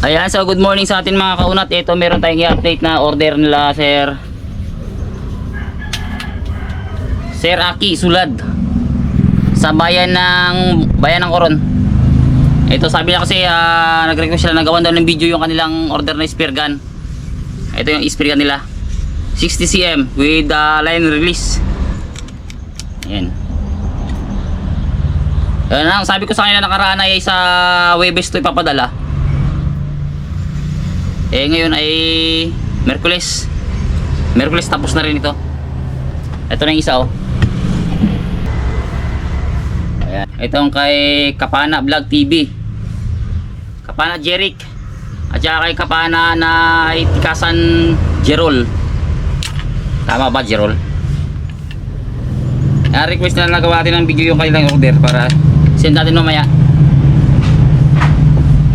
Ayan, so good morning sa atin mga kaunat. Ito meron tayong i-update na order nila Sir Aki Sulad sa bayan ng Coron. Ito sabi niya kasi nag-request sila, nagawan daw ng video yung kanilang order na spear gun. Ito yung spear gun nila, 60 cm with line release. Ayan. Ayan ang sabi ko sa kanila nakaraan ay sa Webes to ipapadala. Ngayon ay Merkules tapos na rin ito. Ito na yung isa Ayan. Itong kay Kapana Vlog TV, Kapana Jeric, at saka kay Kapana na Itikasan Jerol. Tama ba Jerol? Request na nagawa natin ng video yung kanilang order para send natin mamaya.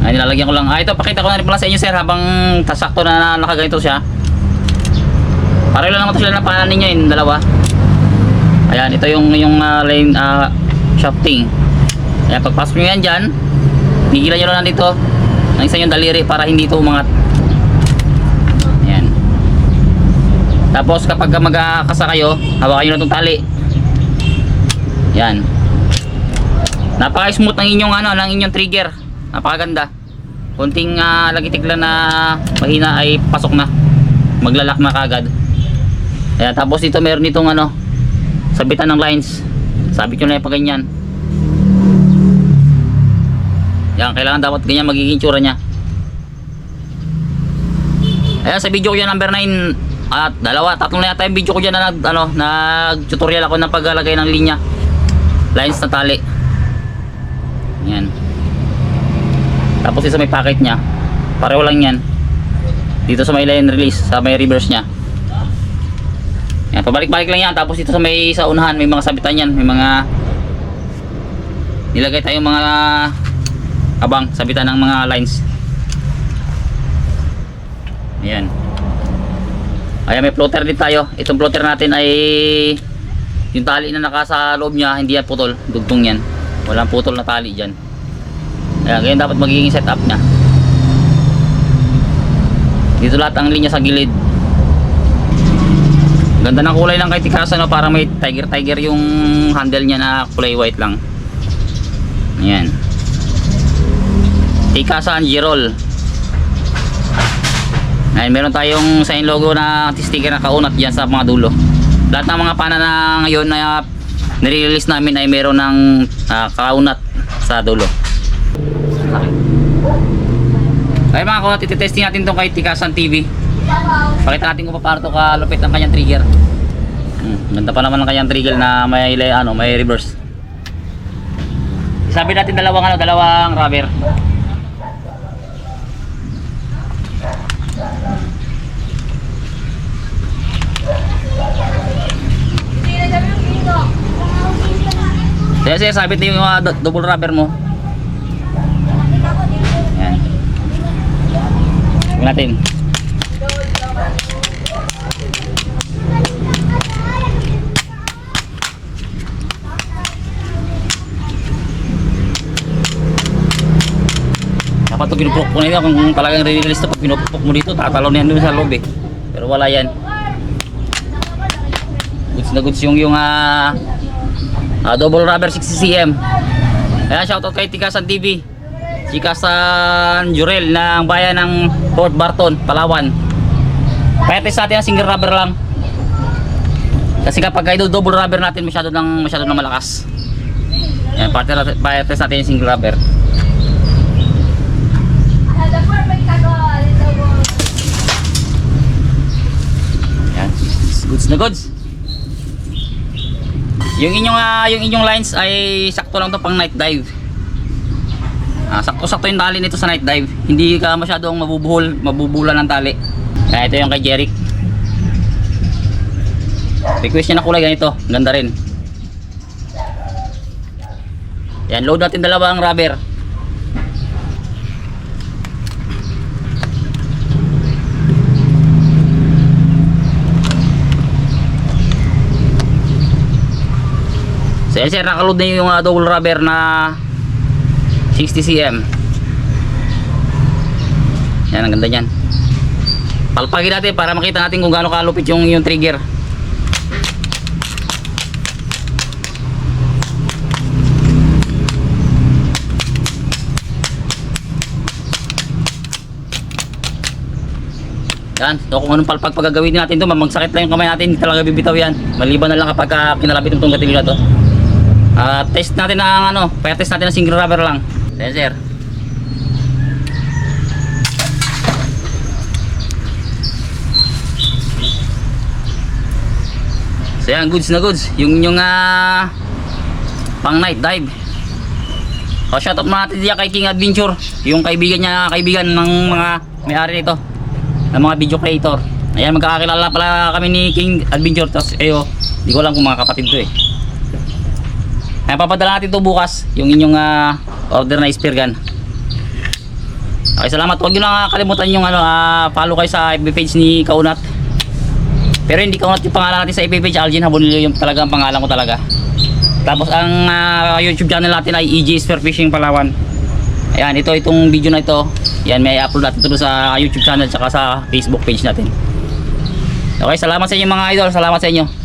Ay, nilalagyan ko lang. Ito pakita ko na rin pala sa inyo sir habang tasakto na nakaganito siya. Pareho lang naman ito sila na paanan ninyo yung dalawa. Ayan, ito yung line shafting. Ayan, pagpasok nyo yan dyan, higilan nyo lang dito ng isa yung daliri para hindi ito umangat. Ayan. Tapos kapag magkakasa kayo, hawakan nyo na itong tali. Ayan. Napaka-smooth ng inyong trigger. Napakaganda. Kunting lagitik lang na mahina ay pasok na. Maglalak na kagad. Ayan, tapos dito meron itong sabitan ng lines. Sabit nyo na yung ganyan. Yan, kailangan dapat ganyan magiging tsura nya. Ayan, sa video ko yan number 9 at tatlo na yata yung video ko dyan na nag-tutorial ako ng paglalagay ng linya. Lines na tali. Yan. Tapos isa may packet nya, pareho lang yan dito sa may line release, sa may reverse nya. Yan, pabalik-balik lang yan. Tapos dito sa unahan may mga sabitan yan, may mga nilagay tayong mga abang sabitan ng mga lines. Ayan. Ayan, may floater din tayo. Itong floater natin ay yung tali na naka sa loob nya, hindi yan putol, dugtong yan, walang putol na tali dyan. Ayan, ganyan dapat magiging setup nya. Dito lahat ang linya sa gilid. Ganda ng kulay lang kay Tikasan, para may tiger yung handle nya na kulay white lang. Ayan, Tikasan Jerol. Ayan, meron tayong sign logo na sticker na kaunat dyan sa mga dulo. Lahat ng mga pana na ngayon na nire-release namin ay meron ng kaunat sa dulo. Kaya mga kaunat, iti-testing natin itong kay Tikasan TV. Pakita natin kung paano ito kalupit ang kanyang trigger. Ganda pa naman ang kanyang trigger na may reverse. Sabi natin dalawang rubber. Kaya sabit na yung double rubber mo. Ayan. Tingnan natin. Dapat ito pinupok mo na yun. Kung talagang re-release ito, pag pinupok mo dito, tatalon yan dun sa loob Pero wala yan. Goods na goods yung double rubber 60 cm. Ayan, shoutout kay Tikasan TV, Tikasan Jurel ng bayan ng Port Barton, Palawan. Payatest natin ang single rubber lang. Kasi kapag double rubber natin masyado nang malakas. Ayan, payatest natin yung single rubber. Ayan, goods na goods. Yung inyong lines ay sakto lang to pang night dive. Sakto yung tali nito sa night dive. Hindi ka masyadong mabubulan ng tali. Kaya ito yung kay Jeric. Request niya na kulay ganito, ganda rin. Yan, load natin dalawang rubber. So yan sir, nakaload na yung double rubber na 60 cm. Yan, ang ganda niyan. Palpagin natin para makita natin kung gaano kalupit yung trigger. Yan, so kung anong palpag pagagawin natin ito, magsakit lang yung kamay natin, hindi talaga bibitaw yan. Maliban na lang kapag kinalapit itong gatilyo na to. Test natin ng test natin ng single rubber lang. Ayan, sir. So yan, goods na goods. Yung pang night dive. So shoutout natin diyan kay King Adventure, yung kaibigan ng mga may-ari nito, ng mga video creator. Ayan, magkakakilala pala kami ni King Adventure. Tapos di ko alam kung mga kapatid to eh. Ayan, papadala natin to bukas, yung inyong order na spear gun. Okay, salamat. Huwag nyo lang kalimutan yung follow kayo sa FB page ni Kaunat. Pero hindi Kaunat yung pangalan natin sa FB page, Algin Habonillo yung talagang pangalan ko talaga. Tapos ang YouTube channel natin ay EJ Spearfishing Palawan. Ayan, itong video na ito, yan, may upload natin ito sa YouTube channel tsaka sa Facebook page natin. Okay, salamat sa inyo mga idol, salamat sa inyo.